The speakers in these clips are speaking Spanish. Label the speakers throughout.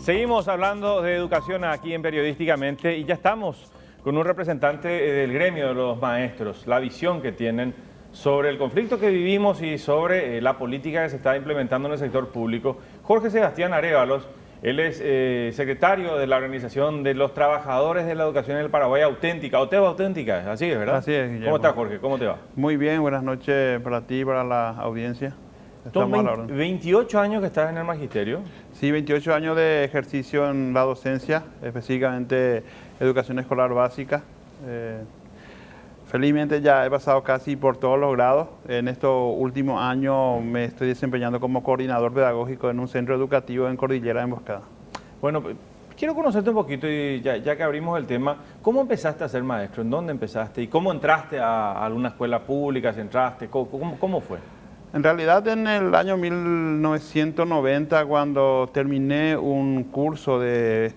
Speaker 1: Seguimos hablando de educación aquí en Periodísticamente y ya estamos con un representante del gremio de los maestros, la visión que tienen sobre el conflicto que vivimos y sobre la política que se está implementando en el sector público. Jorge Sebastián Arévalos, él es secretario de la Organización de los Trabajadores de la Educación en el Paraguay Auténtica, OTEBA Auténtica, así es, ¿verdad?
Speaker 2: Así es, Guillermo.
Speaker 1: ¿Cómo estás, Jorge? ¿Cómo te va?
Speaker 2: Muy bien, buenas noches para ti y para la audiencia.
Speaker 1: Son 28 años que estás en el magisterio.
Speaker 2: Sí, 28 años de ejercicio en la docencia, específicamente educación escolar básica. Felizmente ya he pasado casi por todos los grados. En estos últimos años me estoy desempeñando como coordinador pedagógico en un centro educativo en Cordillera Emboscada.
Speaker 1: Bueno, quiero conocerte un poquito y ya que abrimos el tema, ¿cómo empezaste a ser maestro? ¿En dónde empezaste? ¿Y cómo entraste a alguna escuela pública? ¿Si entraste? ¿Cómo fue?
Speaker 2: En realidad en el año 1990, cuando terminé un curso de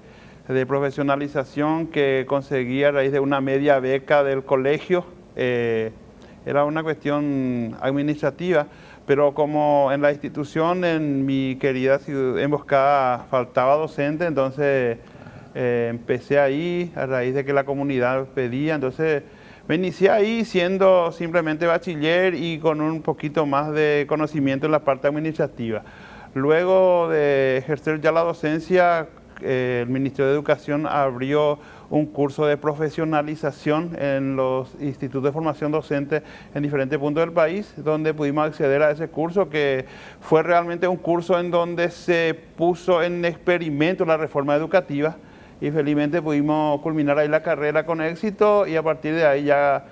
Speaker 2: profesionalización que conseguí a raíz de una media beca del colegio, era una cuestión administrativa, pero como en la institución, en mi querida ciudad Emboscada, faltaba docente, entonces empecé ahí a raíz de que la comunidad pedía, entonces me inicié ahí siendo simplemente bachiller y con un poquito más de conocimiento en la parte administrativa. Luego de ejercer ya la docencia, el Ministerio de Educación abrió un curso de profesionalización en los institutos de formación docente en diferentes puntos del país, donde pudimos acceder a ese curso, que fue realmente un curso en donde se puso en experimento la reforma educativa, y felizmente pudimos culminar ahí la carrera con éxito y a partir de ahí ya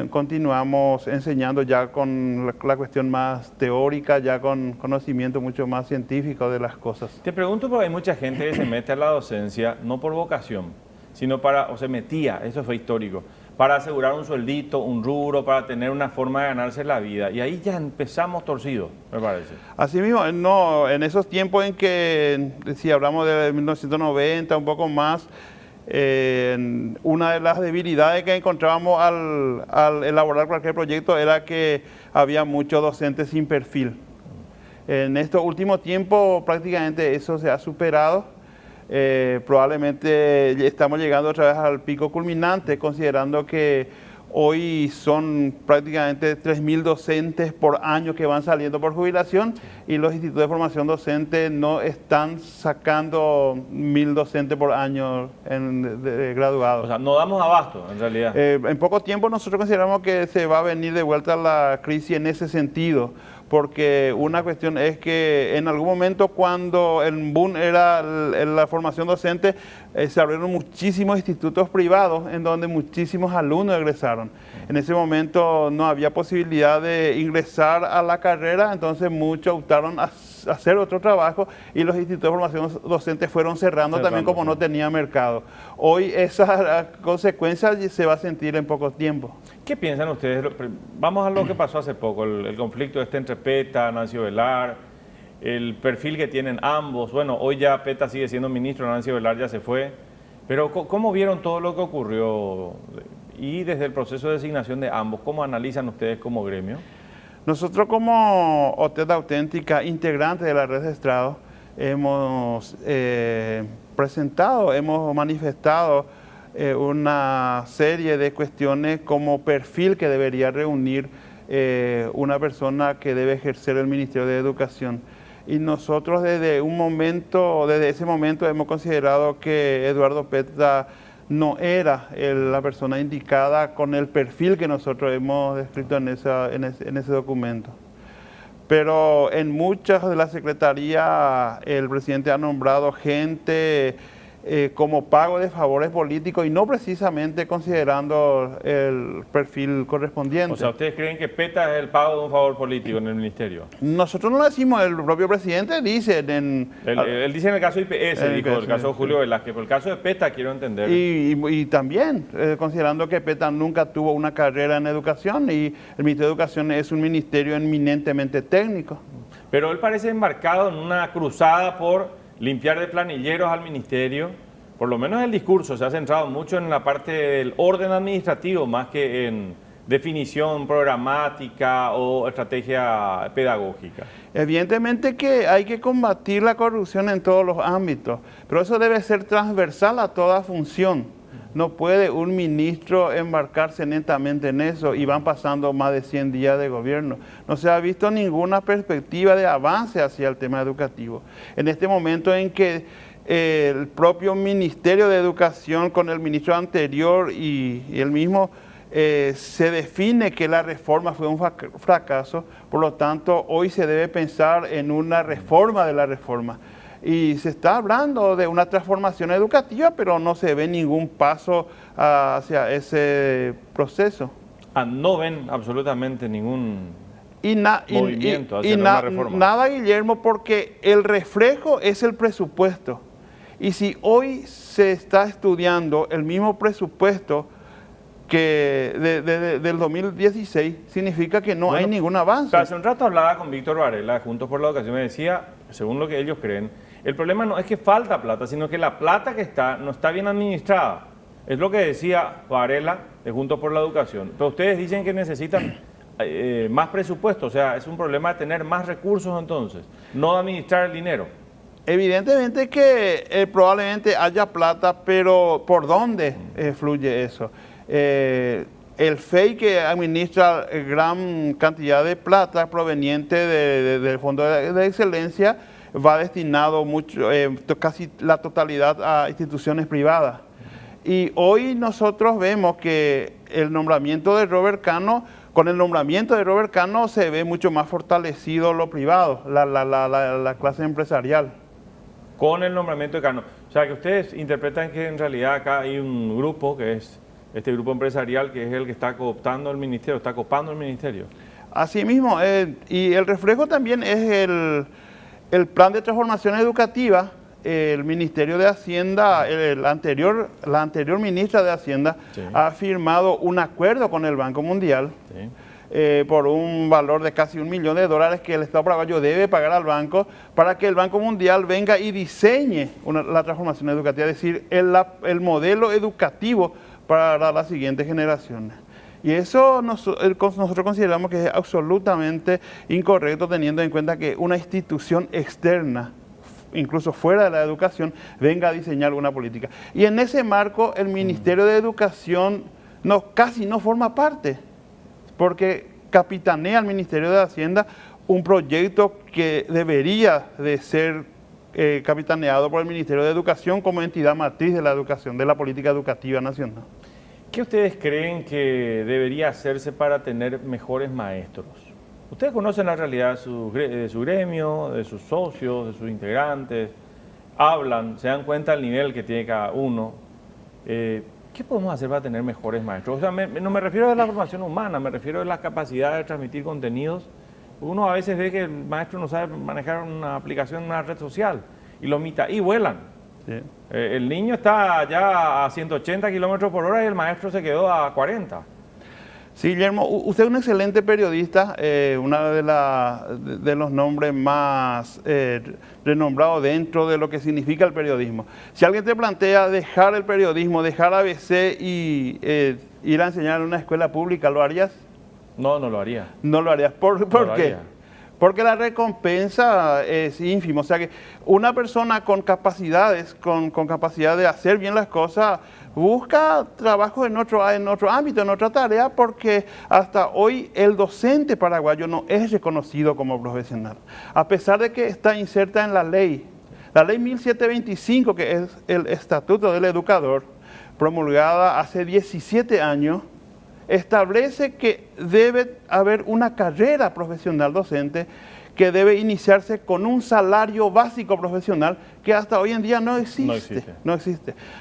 Speaker 2: continuamos enseñando ya con la cuestión más teórica, ya con conocimiento mucho más científico de las cosas.
Speaker 1: Te pregunto porque hay mucha gente que se mete a la docencia no por vocación, sino se metía, eso fue histórico, para asegurar un sueldito, un rubro, para tener una forma de ganarse la vida. Y ahí ya empezamos torcidos, me parece.
Speaker 2: Así mismo, no, en esos tiempos en que, si hablamos de 1990, un poco más, una de las debilidades que encontrábamos al elaborar cualquier proyecto era que había muchos docentes sin perfil. En estos últimos tiempos prácticamente eso se ha superado. Probablemente estamos llegando otra vez al pico culminante, considerando que hoy son prácticamente 3.000 docentes por año que van saliendo por jubilación y los institutos de formación docente no están sacando 1.000 docentes por año de graduados.
Speaker 1: O sea, no damos abasto, en realidad.
Speaker 2: En poco tiempo nosotros consideramos que se va a venir de vuelta la crisis en ese sentido, porque una cuestión es que en algún momento cuando el boom era la formación docente, se abrieron muchísimos institutos privados en donde muchísimos alumnos egresaron. En ese momento no había posibilidad de ingresar a la carrera, entonces muchos optaron a hacer otro trabajo y los institutos de formación docente fueron cerrando también como no tenía mercado. Hoy esa consecuencia se va a sentir en poco tiempo.
Speaker 1: ¿Qué piensan ustedes? Vamos a lo que pasó hace poco, el conflicto entre PETA, Nancy Ovelar, el perfil que tienen ambos. Bueno, hoy ya PETA sigue siendo ministro, Nancy Ovelar ya se fue. Pero ¿cómo vieron todo lo que ocurrió? Y desde el proceso de designación de ambos, ¿cómo analizan ustedes como gremio?
Speaker 2: Nosotros como OTEBA Auténtica, integrante de la red de estrado, hemos presentado, hemos manifestado una serie de cuestiones como perfil que debería reunir una persona que debe ejercer el Ministerio de Educación. Y nosotros desde ese momento hemos considerado que Eduardo PETA no era la persona indicada con el perfil que nosotros hemos descrito en ese documento. Pero en muchas de las secretarías el presidente ha nombrado gente como pago de favores políticos y no precisamente considerando el perfil correspondiente.
Speaker 1: O sea, ¿ustedes creen que PETA es el pago de un favor político en el ministerio?
Speaker 2: Nosotros no lo decimos, el propio presidente dice.
Speaker 1: Él dice en el caso de IPS, dijo, el caso de Julio Velázquez, pero el caso de PETA quiero entender.
Speaker 2: Y también, considerando que PETA nunca tuvo una carrera en educación y el Ministerio de Educación es un ministerio eminentemente técnico.
Speaker 1: Pero él parece embarcado en una cruzada por limpiar de planilleros al ministerio. Por lo menos el discurso se ha centrado mucho en la parte del orden administrativo más que en definición programática o estrategia pedagógica?
Speaker 2: Evidentemente que hay que combatir la corrupción en todos los ámbitos, pero eso debe ser transversal a toda función. No puede un ministro embarcarse netamente en eso y van pasando más de 100 días de gobierno. No se ha visto ninguna perspectiva de avance hacia el tema educativo. En este momento en que el propio Ministerio de Educación con el ministro anterior y el mismo se define que la reforma fue un fracaso, por lo tanto hoy se debe pensar en una reforma de la reforma. Y se está hablando de una transformación educativa, pero no se ve ningún paso hacia ese proceso.
Speaker 1: No ven absolutamente ningún movimiento hacia una reforma.
Speaker 2: Nada, Guillermo, porque el reflejo es el presupuesto. Y si hoy se está estudiando el mismo presupuesto que del 2016, significa que no hay ningún avance.
Speaker 1: Hace un rato hablaba con Víctor Varela, de Juntos por la Educación, me decía, según lo que ellos creen, el problema no es que falta plata, sino que la plata que está no está bien administrada. Es lo que decía Varela, de Juntos por la Educación. Pero ustedes dicen que necesitan más presupuesto, o sea, es un problema de tener más recursos entonces, no de administrar el dinero.
Speaker 2: Evidentemente que probablemente haya plata, pero ¿por dónde fluye eso? El FEI, que administra gran cantidad de plata proveniente del Fondo de Excelencia, va destinado casi la totalidad a instituciones privadas. Y hoy nosotros vemos que el nombramiento de Robert Cano, con el nombramiento de Robert Cano se ve mucho más fortalecido lo privado, la clase empresarial.
Speaker 1: Con el nombramiento de Cano. O sea, que ustedes interpretan que en realidad acá hay un grupo que es este grupo empresarial que es el que está cooptando el ministerio, está copando el ministerio. Así
Speaker 2: mismo, y el reflejo también es el plan de transformación educativa. El Ministerio de Hacienda, la anterior ministra de Hacienda, sí, ha firmado un acuerdo con el Banco Mundial, sí, por un valor de casi $1 millón que el Estado paraguayo debe pagar al banco para que el Banco Mundial venga y diseñe la transformación educativa, es decir, el modelo educativo para las siguientes generaciones. Y eso nosotros consideramos que es absolutamente incorrecto, teniendo en cuenta que una institución externa, incluso fuera de la educación, venga a diseñar una política. Y en ese marco el Ministerio de Educación casi no forma parte, porque capitanea el Ministerio de Hacienda un proyecto que debería de ser capitaneado por el Ministerio de Educación como entidad matriz de la educación, de la política educativa nacional.
Speaker 1: ¿Qué ustedes creen que debería hacerse para tener mejores maestros? Ustedes conocen la realidad de su gremio, de sus socios, de sus integrantes, hablan, se dan cuenta del nivel que tiene cada uno. ¿Qué podemos hacer para tener mejores maestros? O sea, no me refiero a la formación humana, me refiero a la capacidad de transmitir contenidos. Uno a veces ve que el maestro no sabe manejar una aplicación, una red social, y lo imita, y vuelan. Sí. El niño está ya a 180 kilómetros por hora y el maestro se quedó a 40.
Speaker 2: Sí, Guillermo, usted es un excelente periodista, uno de los nombres más renombrados dentro de lo que significa el periodismo. Si alguien te plantea dejar el periodismo, dejar ABC y ir a enseñar en una escuela pública, ¿lo harías?
Speaker 1: No, no lo haría.
Speaker 2: No lo harías. ¿Por qué? Haría. Porque la recompensa es ínfima. O sea que una persona con capacidades, con capacidad de hacer bien las cosas, busca trabajo en otro ámbito, en otra tarea, porque hasta hoy el docente paraguayo no es reconocido como profesional. A pesar de que está inserta en la ley 1725, que es el Estatuto del Educador, promulgada hace 17 años, establece que debe haber una carrera profesional docente que debe iniciarse con un salario básico profesional que hasta hoy en día no existe.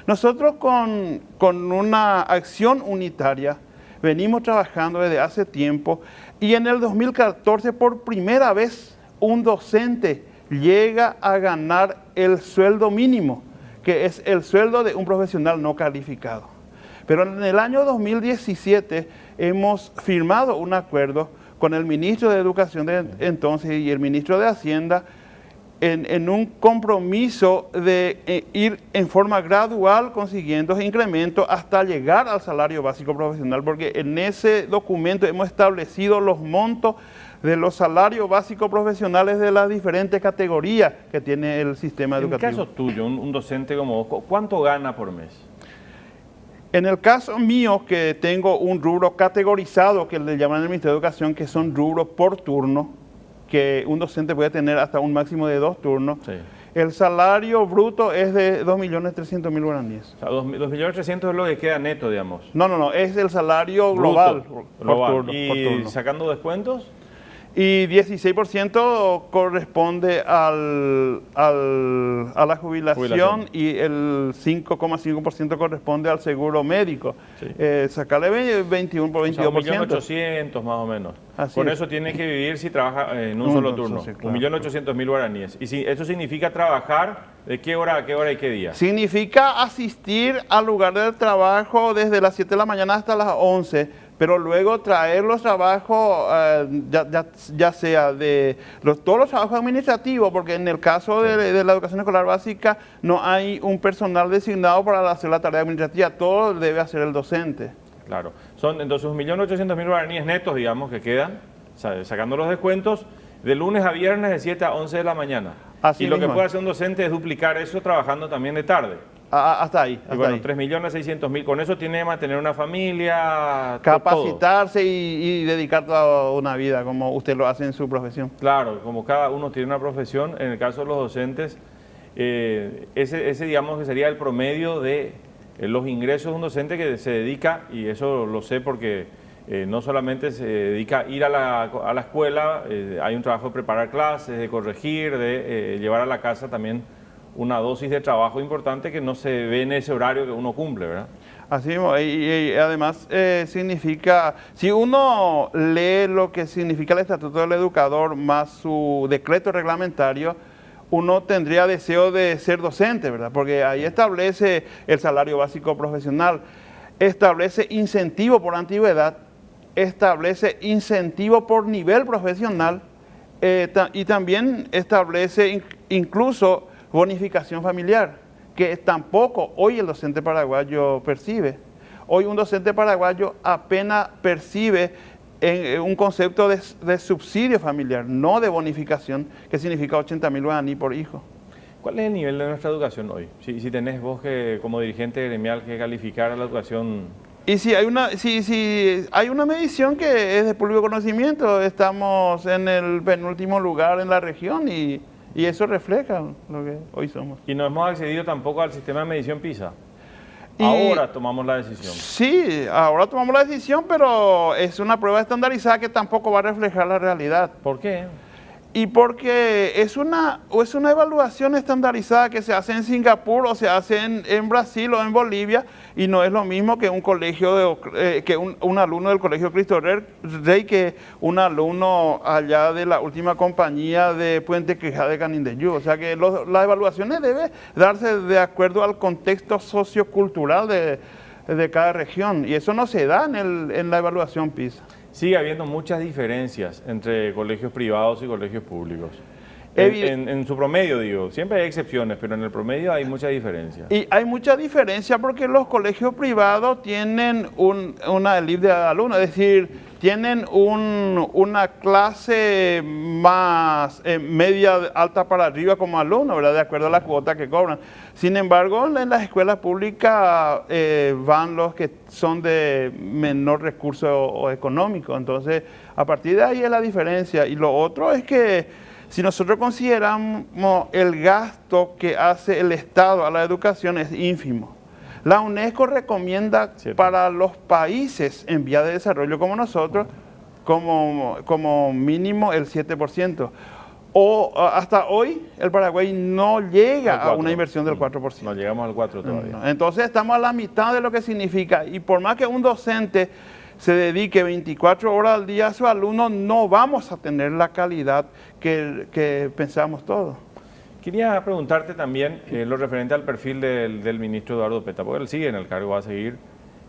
Speaker 2: Nosotros con una acción unitaria venimos trabajando desde hace tiempo y en el 2014 por primera vez un docente llega a ganar el sueldo mínimo, que es el sueldo de un profesional no calificado. Pero en el año 2017 hemos firmado un acuerdo con el ministro de Educación de entonces y el ministro de Hacienda en un compromiso de ir en forma gradual consiguiendo incrementos hasta llegar al salario básico profesional, porque en ese documento hemos establecido los montos de los salarios básicos profesionales de las diferentes categorías que tiene el sistema educativo.
Speaker 1: En el caso tuyo, un docente como vos, ¿cuánto gana por mes?
Speaker 2: En el caso mío, que tengo un rubro categorizado, que le llaman en el Ministerio de Educación, que son rubros por turno, que un docente puede tener hasta un máximo de 2 turnos, sí. El salario bruto es de 2.300.000 guaraníes.
Speaker 1: O sea, 2.300.000 es lo que queda neto, digamos.
Speaker 2: No, es el salario global.
Speaker 1: Por turno. ¿Y sacando descuentos?
Speaker 2: Y 16% corresponde a la jubilación y el 5,5% corresponde al seguro médico. Sí. Sacarle 21 por 22%.
Speaker 1: O sea, 1.800.000 más o menos. Con eso tiene que vivir si trabaja en un solo turno. Sí, claro. 1.800.000 guaraníes. Y si eso significa trabajar, ¿de qué hora a qué hora y qué día?
Speaker 2: Significa asistir al lugar del trabajo desde las 7 de la mañana hasta las 11, pero luego traer los trabajos, ya sea de todos los trabajos administrativos, porque en el caso de la educación escolar básica no hay un personal designado para hacer la tarea administrativa, todo debe hacer el docente.
Speaker 1: Claro, son entonces 1.800.000 guaraníes netos, digamos, que quedan, sacando los descuentos, de lunes a viernes de 7 a 11 de la mañana.
Speaker 2: Así
Speaker 1: y lo
Speaker 2: mismo.
Speaker 1: Que puede hacer un docente es duplicar eso trabajando también de tarde.
Speaker 2: Hasta ahí.
Speaker 1: Y bueno, 3.600.000, con eso tiene que mantener una familia.
Speaker 2: Capacitarse y dedicar toda una vida, como usted lo hace en su profesión.
Speaker 1: Claro, como cada uno tiene una profesión, en el caso de los docentes, ese digamos que sería el promedio de los ingresos de un docente que se dedica, y eso lo sé porque no solamente se dedica a ir a la escuela, hay un trabajo de preparar clases, de corregir, de llevar a la casa también una dosis de trabajo importante que no se ve en ese horario que uno cumple, ¿verdad?
Speaker 2: Así mismo, y además significa, si uno lee lo que significa el Estatuto del Educador más su decreto reglamentario, uno tendría deseo de ser docente, ¿verdad? Porque ahí establece el salario básico profesional, establece incentivo por antigüedad, establece incentivo por nivel profesional y también establece incluso bonificación familiar, que tampoco hoy el docente paraguayo percibe. Hoy un docente paraguayo apenas percibe un concepto de subsidio familiar, no de bonificación, que significa 80.000 guaraní por hijo.
Speaker 1: ¿Cuál es el nivel de nuestra educación hoy? Si tenés vos que, como dirigente gremial, que calificar a la educación.
Speaker 2: Y si hay una medición que es de público conocimiento, estamos en el penúltimo lugar en la región y eso refleja lo que hoy somos.
Speaker 1: Y no hemos accedido tampoco al sistema de medición PISA. Ahora tomamos la decisión.
Speaker 2: Sí, ahora tomamos la decisión, pero es una prueba estandarizada que tampoco va a reflejar la realidad.
Speaker 1: ¿Por qué?
Speaker 2: Y porque es una evaluación estandarizada que se hace en Singapur o se hace en Brasil o en Bolivia, y no es lo mismo que un colegio que un alumno del Colegio Cristo Rey que un alumno allá de la última compañía de Puente Quijada de Canindeyú. O sea que las evaluaciones deben darse de acuerdo al contexto sociocultural de cada región, y eso no se da en la evaluación PISA.
Speaker 1: Sigue habiendo muchas diferencias entre colegios privados y colegios públicos. En su promedio, digo, siempre hay excepciones, pero en el promedio hay mucha diferencia.
Speaker 2: Y hay mucha diferencia porque los colegios privados tienen una elite de alumnos, es decir, tienen una clase más media alta para arriba como alumnos, ¿verdad? De acuerdo a la cuota que cobran. Sin embargo, en las escuelas públicas van los que son de menor recurso económico. Entonces, a partir de ahí es la diferencia. Y lo otro es que si nosotros consideramos el gasto que hace el Estado a la educación es ínfimo. La UNESCO recomienda para los países en vía de desarrollo como nosotros, como mínimo el 7%. Hasta hoy el Paraguay no llega a una inversión del 4%.
Speaker 1: No llegamos al 4% todavía.
Speaker 2: Entonces estamos a la mitad de lo que significa. Y por más que un docente se dedique 24 horas al día a su alumno, no vamos a tener la calidad que pensamos todos.
Speaker 1: Quería preguntarte también lo referente al perfil del ministro Eduardo Peta, porque él sigue en el cargo, va a seguir,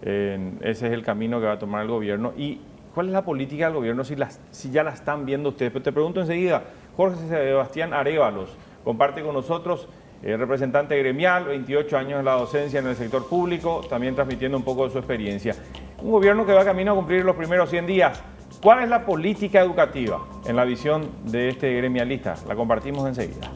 Speaker 1: ese es el camino que va a tomar el gobierno. ¿Y cuál es la política del gobierno si ya la están viendo ustedes? Pero te pregunto enseguida, Jorge Sebastián Arévalos, comparte con nosotros, representante gremial, 28 años en la docencia en el sector público, también transmitiendo un poco de su experiencia. Un gobierno que va camino a cumplir los primeros 100 días. ¿Cuál es la política educativa en la visión de este gremialista? La compartimos enseguida.